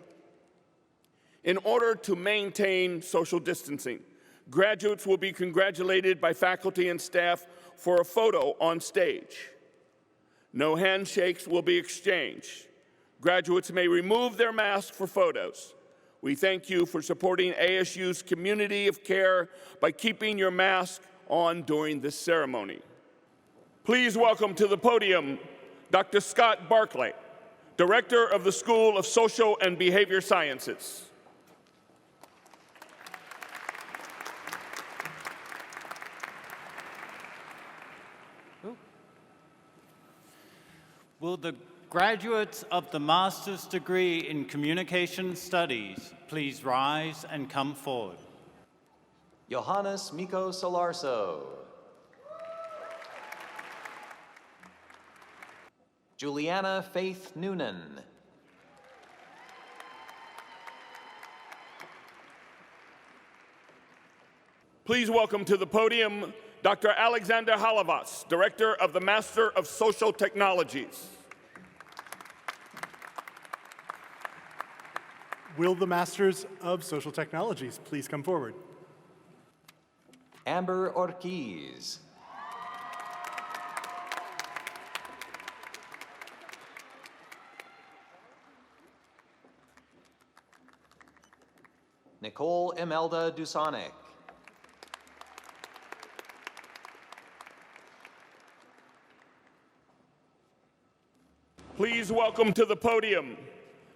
In order to maintain social distancing, graduates will be congratulated by faculty and staff for a photo on stage. No handshakes will be exchanged. Graduates may remove their masks for photos. We thank you for supporting ASU's community of care by keeping your mask on during this ceremony. Please welcome to the podium Dr. Scott Barclay, Director of the School of Social and Behavior Sciences. Will the graduates of the master's degree in communication studies please rise and come forward? Johannes Miko Solarso. Juliana Faith Noonan. Please welcome to the podium Dr. Alexander Halavas, Director of the Master of Social Technologies. Will the Masters of Social Technologies please come forward? Amber Ortiz. Nicole Imelda Dusonic. Please welcome to the podium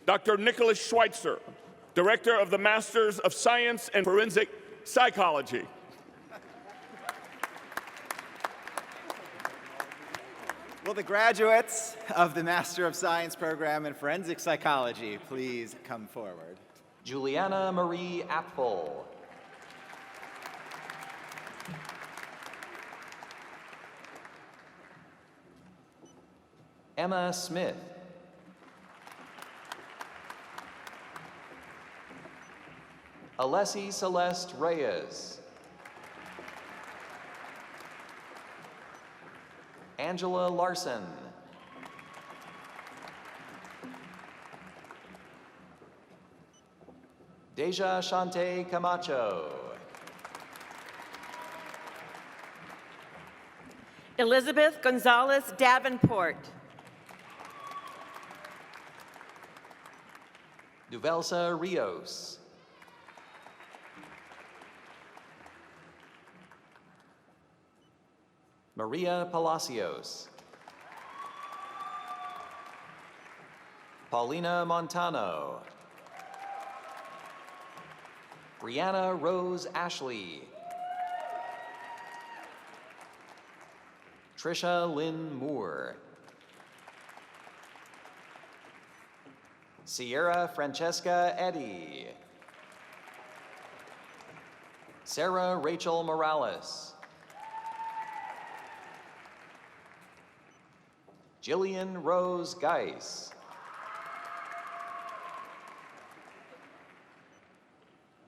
Dr. Nicholas Schweitzer, Director of the Masters of Science and Forensic Psychology. Will the graduates of the Master of Science program in Forensic Psychology please come forward? Juliana Marie Apfel. Emma Smith. Alessi Celeste Reyes. Angela Larson. Deja Shante Camacho. Elizabeth Gonzalez Davenport. Duvelsa Rios. Maria Palacios. Paulina Montano. Brianna Rose Ashley. Trisha Lynn Moore. Sierra Francesca Eddy. Sarah Rachel Morales. Jillian Rose Geis.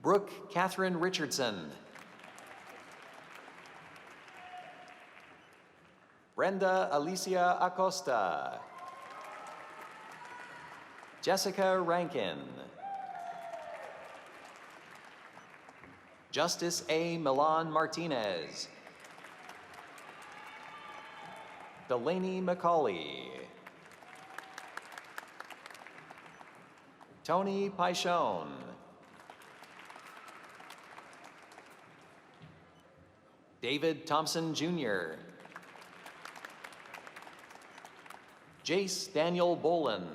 Brooke Catherine Richardson. Brenda Alicia Acosta. Jessica Rankin. Justice A. Milan Martinez. Delaney McCauley. Tony Paishon. David Thompson Jr. Jace Daniel Bolin.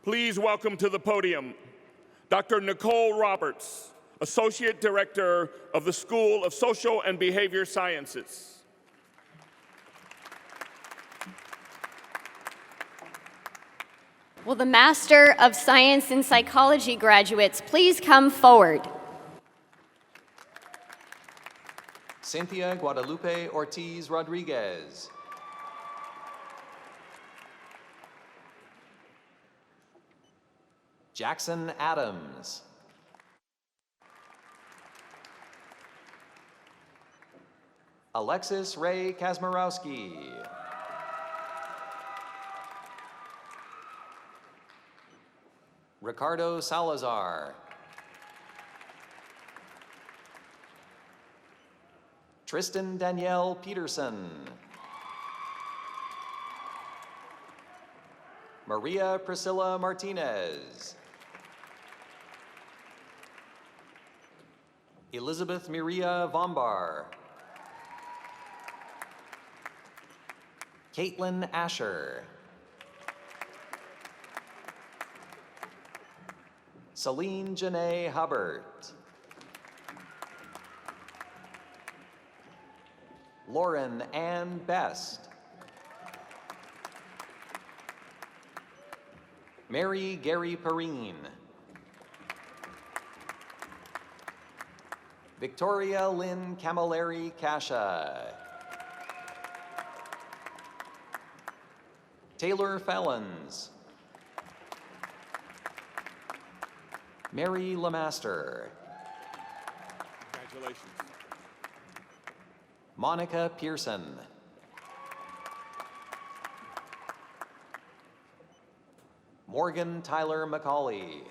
Please welcome to the podium Dr. Nicole Roberts, Associate Director of the School of Social and Behavior Sciences. Will the Master of Science in Psychology graduates please come forward? Cynthia Guadalupe Ortiz Rodriguez. Jackson Adams. Alexis Ray Kazmarowski. Ricardo Salazar. Tristan Danielle Peterson. Maria Priscilla Martinez. Elizabeth Miria Vombar. Caitlin Asher. Celine Janae Hubbard. Lauren Ann Best. Mary Gary Perrine. Victoria Lynn Camilleri Casha. Taylor Fellons. Mary Lemaster. Congratulations. Monica Pearson. Morgan Tyler McCauley.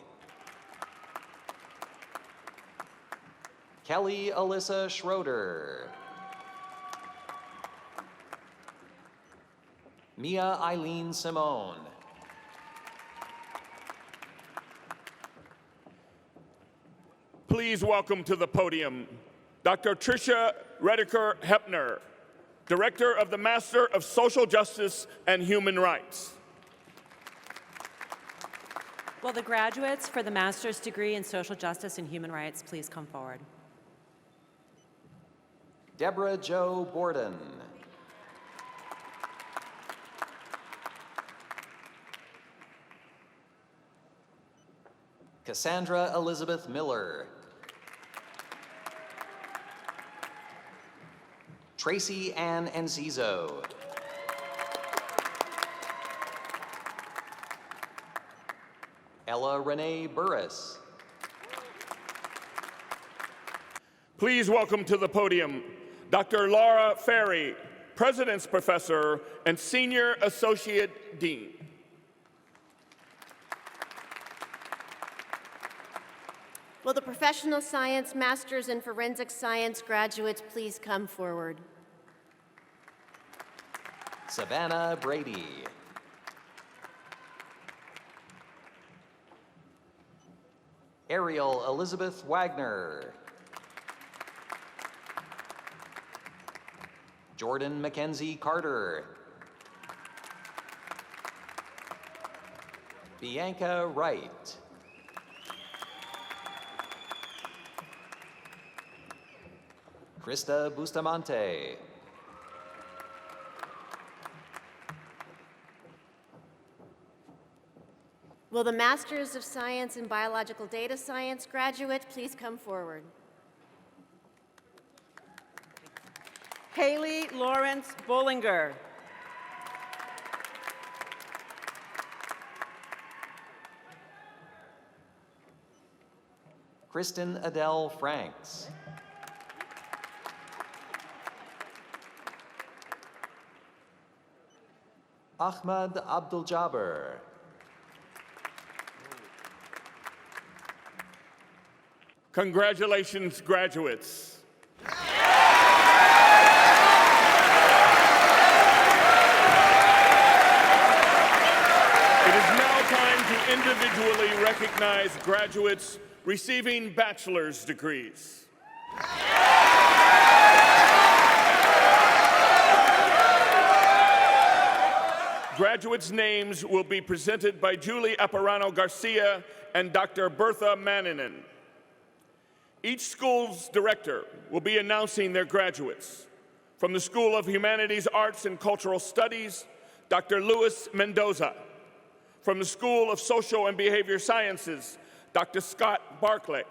Kelly Alyssa Schroeder. Mia Eileen Simone. Please welcome to the podium Dr. Tricia Rediker Hepner, Director of the Master of Social Justice and Human Rights. Will the graduates for the master's degree in social justice and human rights please come forward? Deborah Jo Borden. Cassandra Elizabeth Miller. Tracy Ann Enciso. Ella Renee Burris. Please welcome to the podium Dr. Lara Ferry, President's Professor and Senior Associate Dean. Will the professional science, masters in forensic science graduates please come forward? Savannah Brady. Ariel Elizabeth Wagner. Jordan Mackenzie Carter. Bianca Wright. Krista Bustamante. Will the Masters of Science in Biological Data Science graduates please come forward? Haley Lawrence Bollinger. Kristen Adele Franks. Ahmad Abdul Jabbar. Congratulations, graduates. It is now time to individually recognize graduates receiving bachelor's degrees. Graduates' names will be presented by Julie Apparano Garcia and Dr. Bertha Manninen. Each school's director will be announcing their graduates. From the School of Humanities, Arts, and Cultural Studies, Dr. Luis Mendoza. From the School of Social and Behavior Sciences, Dr. Scott Barclay.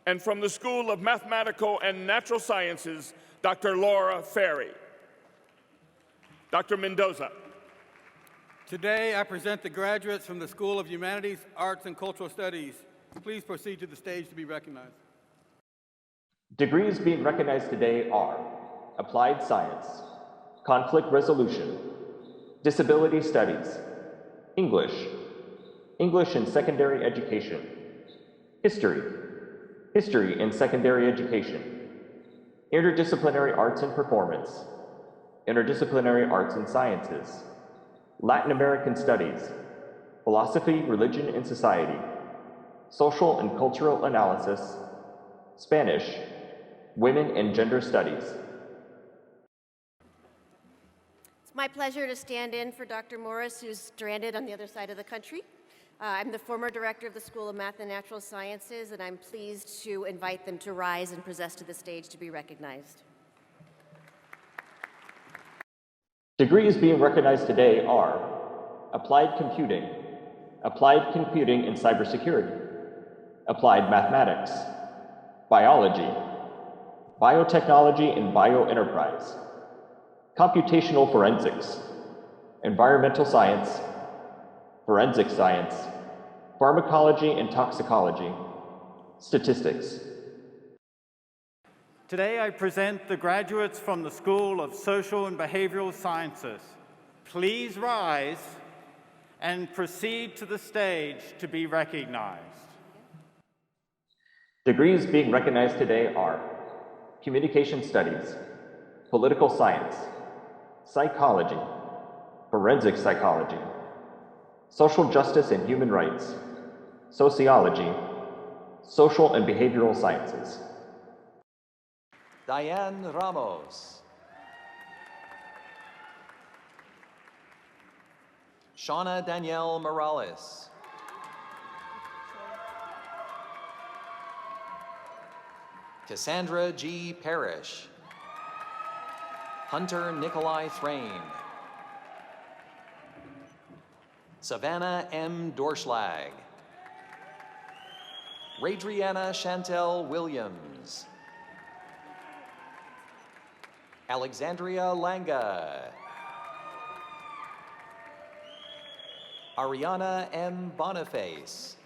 And from the School of Mathematical and Natural Sciences, Dr. Lara Ferry. Dr. Mendoza. Today, I present the graduates from the School of Humanities, Arts, and Cultural Studies. Please proceed to the stage to be recognized. Degrees being recognized today are Applied Science, Conflict Resolution, Disability Studies, English, English in Secondary Education, History, History in Secondary Education, Interdisciplinary Arts and Performance, Interdisciplinary Arts and Sciences, Latin American Studies, Philosophy, Religion, and Society, Social and Cultural Analysis, Spanish, Women and Gender Studies. It's my pleasure to stand in for Dr. Morris, who's stranded on the other side of the country. I'm the former director of the School of Math and Natural Sciences, and I'm pleased to invite them to rise and process to the stage to be recognized. Degrees being recognized today are Applied Computing in Cybersecurity, Applied Mathematics, Biology, Biotechnology and Bioenterprise, Computational Forensics, Environmental Science, Forensic Science, Pharmacology and Toxicology, Statistics. Today I present the graduates from the School of Social and Behavioral Sciences. Please rise and proceed to the stage to be recognized. Degrees being recognized today are Communication Studies, Political Science, Psychology, Forensic Psychology, Social Justice and Human Rights, Sociology, Social and Behavioral Sciences. Diane Ramos. Shauna Danielle Morales. Cassandra G. Parrish. Hunter Nikolai Thrain. Savannah M. Dorschlag. Radriana Chantel Williams. Alexandria Langa. Ariana M. Boniface.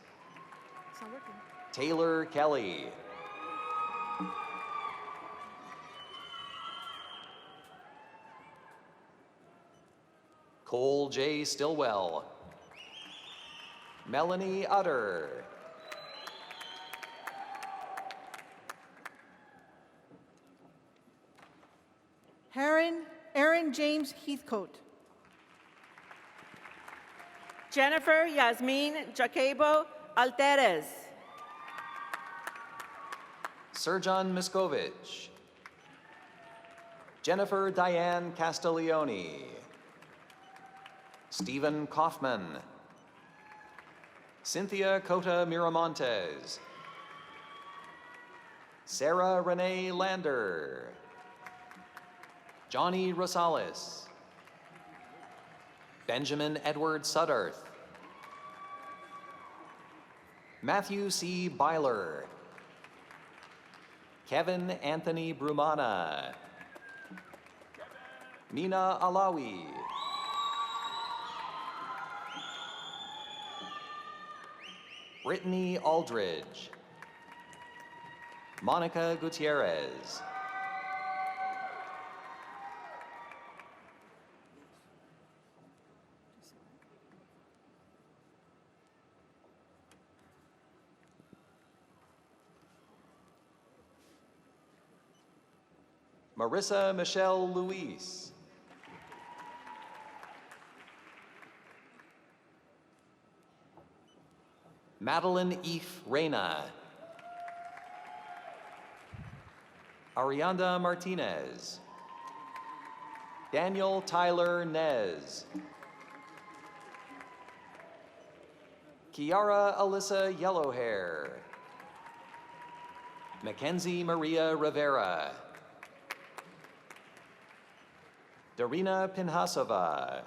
Taylor Kelly. Cole J. Stillwell. Melanie Utter. Aaron James Heathcote. Jennifer Yasmin Jacobo Alterez. Serjan Miskovich. Jennifer Diane Castiglione. Stephen Kaufman. Cynthia Cota Miramontes. Sarah Renee Lander. Johnny Rosales. Benjamin Edward Suddarth. Matthew C. Byler. Kevin Anthony Brumana. Mina Alawi. Brittany Aldridge. Monica Gutierrez. Marissa Michelle Luis. Madeline Eve Reyna. Arianda Martinez. Daniel Tyler Nez. Kiara Alyssa Yellowhair. Mackenzie Maria Rivera. Darina Pinhasova.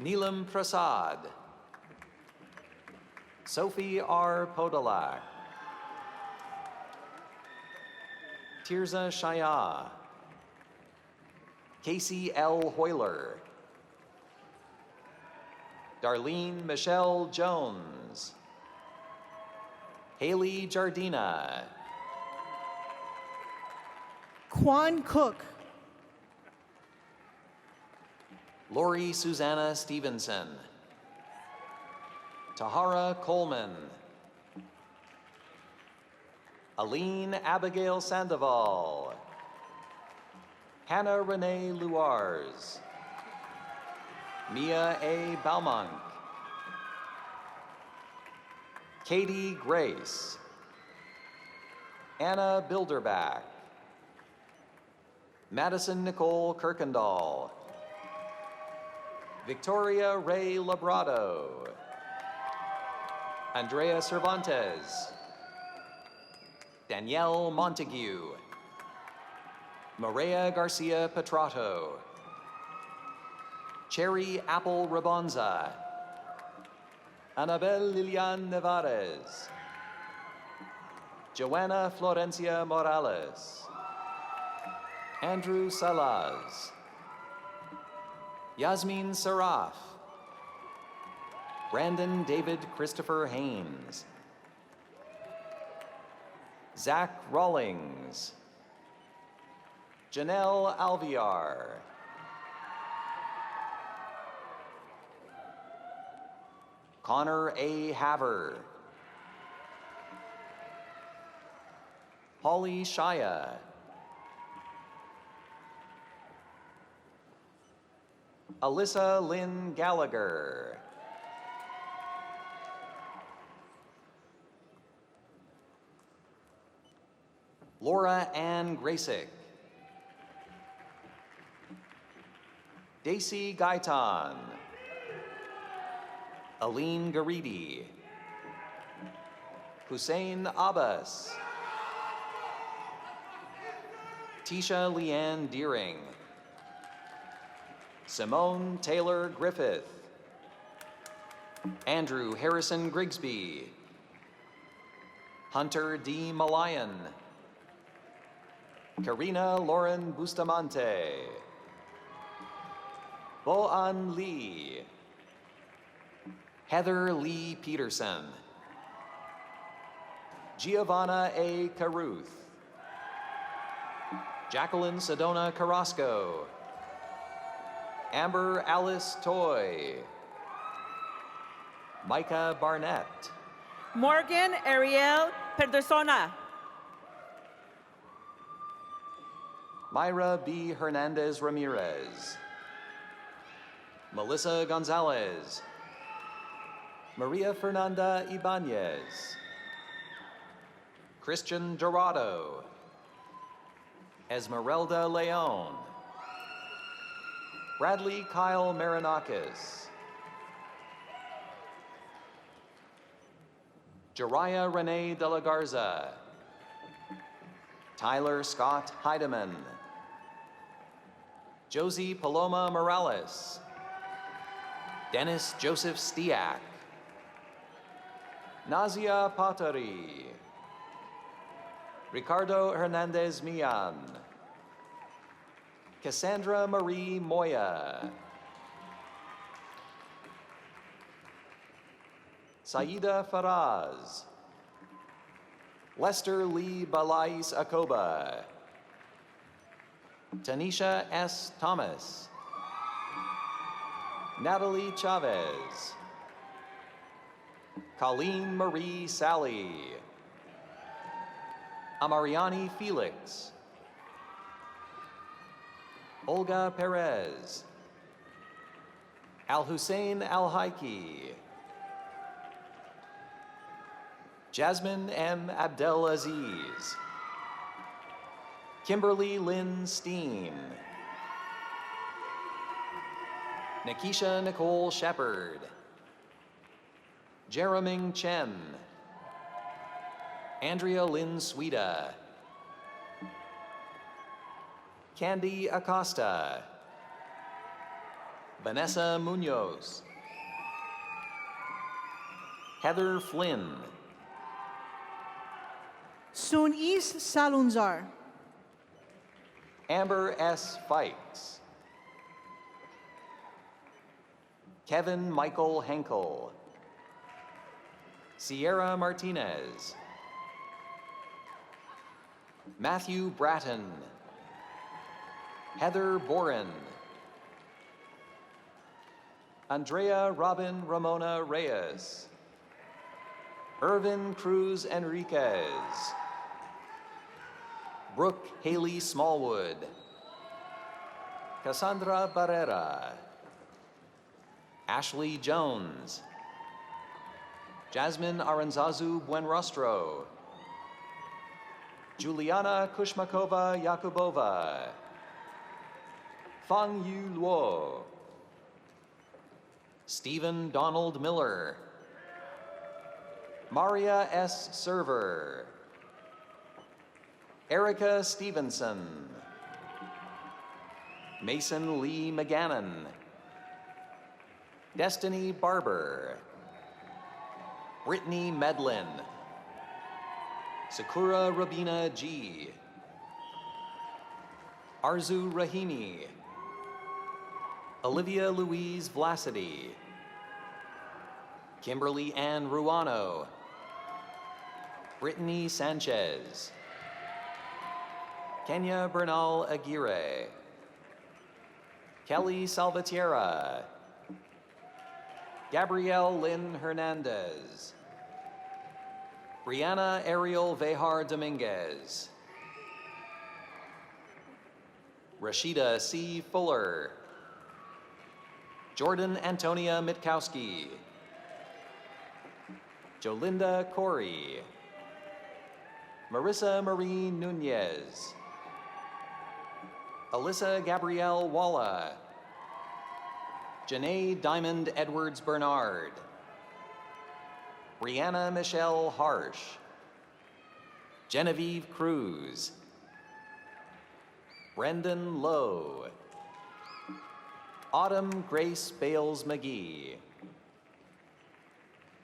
Neelam Prasad. Sophie R. Podolak. Tirza Shaya. Casey L. Hoyler. Darlene Michelle Jones. Haley Jardina. Quan Cook. Lori Susanna Stevenson. Tahara Coleman. Aline Abigail Sandoval. Hannah Renee Luars. Mia A. Baumank. Katie Grace. Anna Bilderbach. Madison Nicole Kirkendall. Victoria Ray Labrado. Andrea Cervantes. Danielle Montague. Maria Garcia Petrato. Cherry Apple Rabonza. Anabel Lilian Nevarez. Joanna Florencia Morales. Andrew Salaz. Yasmin Saraf. Brandon David Christopher Haynes. Zach Rawlings. Janelle Alviar. Connor A. Haver. Holly Shaya. Alyssa Lynn Gallagher. Laura Ann Graysick. Daisy Gaitan. Aline Garidi. Hussein Abbas. Tisha Leanne Deering. Simone Taylor Griffith. Andrew Harrison Grigsby. Hunter D. Malayan. Karina Lauren Bustamante. Bo-An Lee. Heather Lee Peterson. Giovanna A. Caruth. Jacqueline Sedona Carrasco. Amber Alice Toy. Micah Barnett. Morgan Ariel Pedersona. Myra B. Hernandez Ramirez. Melissa Gonzalez. Maria Fernanda Ibanez. Christian Dorado. Esmeralda Leon. Bradley Kyle Marinakis. Jariah Renee De La Garza. Tyler Scott Heidemann. Josie Paloma Morales. Dennis Joseph Stiak. Nazia Patari. Ricardo Hernandez Millan. Cassandra Marie Moya. Saida Faraz. Lester Lee Balais Akoba. Tanisha S. Thomas. Natalie Chavez. Colleen Marie Sally. Amariani Felix. Olga Perez. Al Hussein Al Haiki. Jasmine M. Abdelaziz. Kimberly Lynn Steen. Nikisha Nicole Shepard. Jereming Chen. Andrea Lynn Sweda. Candy Acosta. Vanessa Munoz. Heather Flynn. Sunis Salunzar. Amber S. Fikes. Kevin Michael Henkel. Sierra Martinez. Matthew Bratton. Heather Boren. Andrea Robin Ramona Reyes. Irvin Cruz Enriquez. Brooke Haley Smallwood. Cassandra Barrera. Ashley Jones. Jasmine Aranzazu Buenrostro. Juliana Kushmakova Yakubova. Fang Yu Luo. Stephen Donald Miller. Maria S. Server. Erica Stevenson. Mason Lee McGannon. Destiny Barber. Brittany Medlin. Sakura Rabina G. Arzu Rahimi. Olivia Louise Vlacity. Kimberly Ann Ruano. Brittany Sanchez. Kenya Bernal Aguirre. Kelly Salvatierra. Gabrielle Lynn Hernandez. Brianna Ariel Vejar Dominguez. Rashida C. Fuller. Jordan Antonia Mitkowski. Jolinda Corey. Marissa Marie Nunez. Alyssa Gabrielle Walla. Janae Diamond Edwards Bernard. Brianna Michelle Harsh. Genevieve Cruz. Brendan Lowe. Autumn Grace Bales McGee.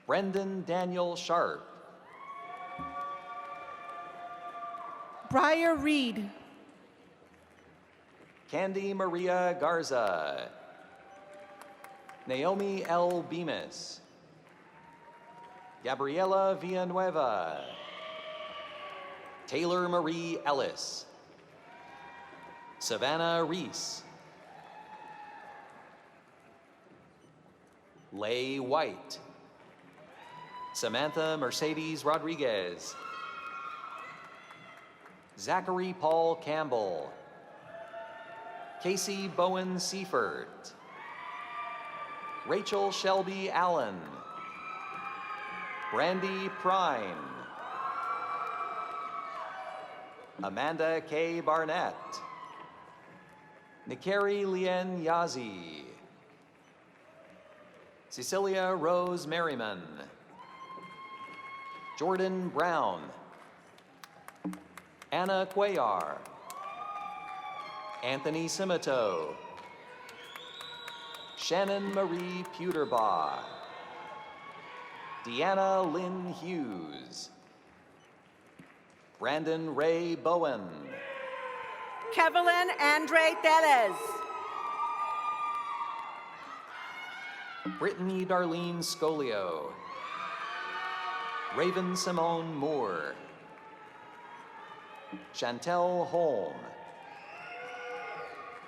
Brendan Daniel Sharp. Briar Reed. Candy Maria Garza. Naomi L. Bemis. Gabriela Villanueva. Taylor Marie Ellis. Savannah Reese. Lay White. Samantha Mercedes Rodriguez. Zachary Paul Campbell. Casey Bowen Seifert. Rachel Shelby Allen. Brandy Prine. Amanda K. Barnett. Nikari Lien Yazi. Cecilia Rose Merriman. Jordan Brown. Anna Cuellar. Anthony Simito. Shannon Marie Puterbaugh. Deanna Lynn Hughes. Brandon Ray Bowen. Kevin Andre Teles. Brittany Darlene Scolio. Raven Simone Moore. Chantel Holm.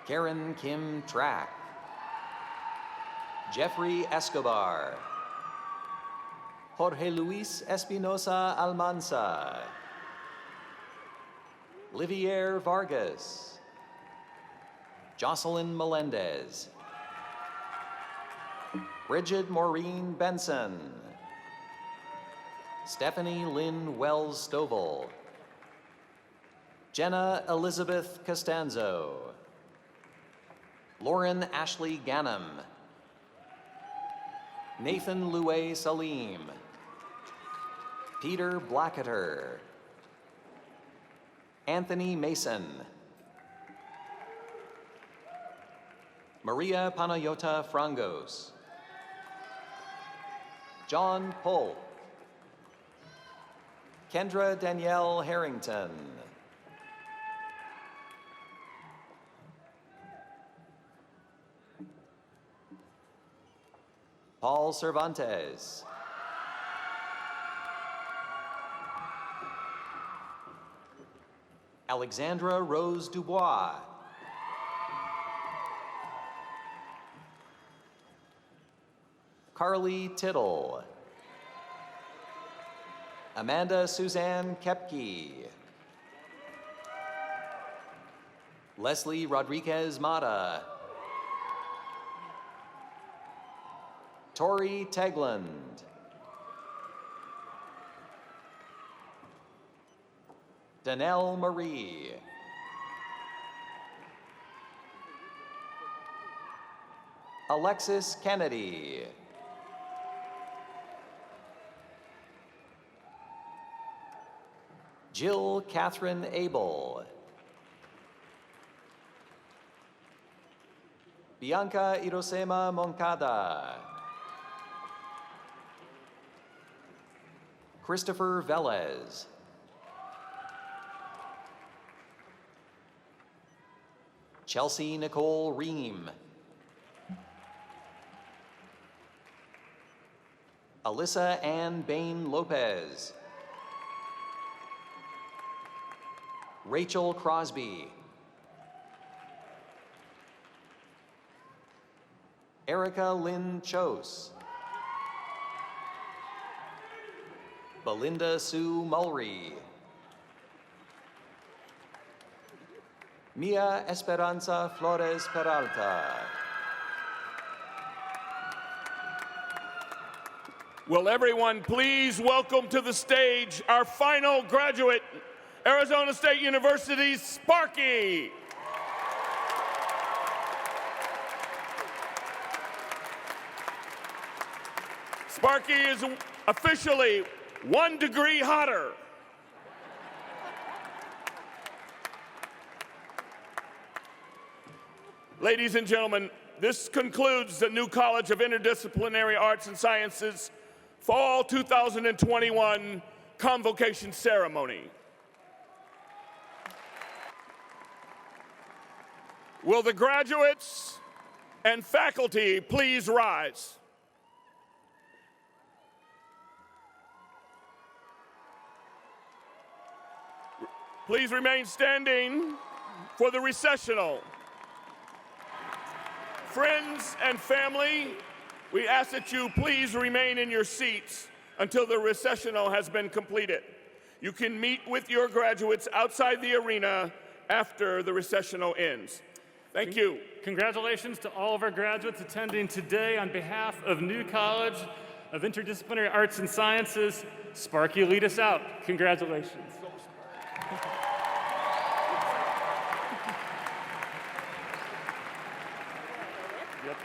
Karen Kim Track. Jeffrey Escobar. Jorge Luis Espinosa Almanza. Livier Vargas. Jocelyn Melendez. Bridget Maureen Benson. Stephanie Lynn Wells Stovall. Jenna Elizabeth Costanzo. Lauren Ashley Gannam. Nathan Louay Salim. Peter Blacketer. Anthony Mason. Maria Panayota Frangos. John Polk. Kendra Danielle Harrington. Paul Cervantes. Alexandra Rose Dubois. Carly Tittle. Amanda Suzanne Kepke. Leslie Rodriguez Mata. Tori Tegland. Danelle Marie. Alexis Kennedy. Jill Catherine Abel. Bianca Irosema Moncada. Christopher Velez. Chelsea Nicole Ream. Alyssa Ann Bain Lopez. Rachel Crosby. Erica Lynn Chose. Belinda Sue Mulry. Mia Esperanza Flores Peralta. Will everyone please welcome to the stage our final graduate, Arizona State University's Sparky. Sparky is officially 1 degree hotter. Ladies and gentlemen, this concludes the New College of Interdisciplinary Arts and Sciences Fall 2021 Convocation Ceremony. Will the graduates and faculty please rise? Please remain standing for the recessional. Friends and family, we ask that you please remain in your seats until the recessional has been completed. You can meet with your graduates outside the arena after the recessional ends. Thank you. Congratulations to all of our graduates attending today. On behalf of New College of Interdisciplinary Arts and Sciences, Sparky, lead us out. Congratulations. Yep.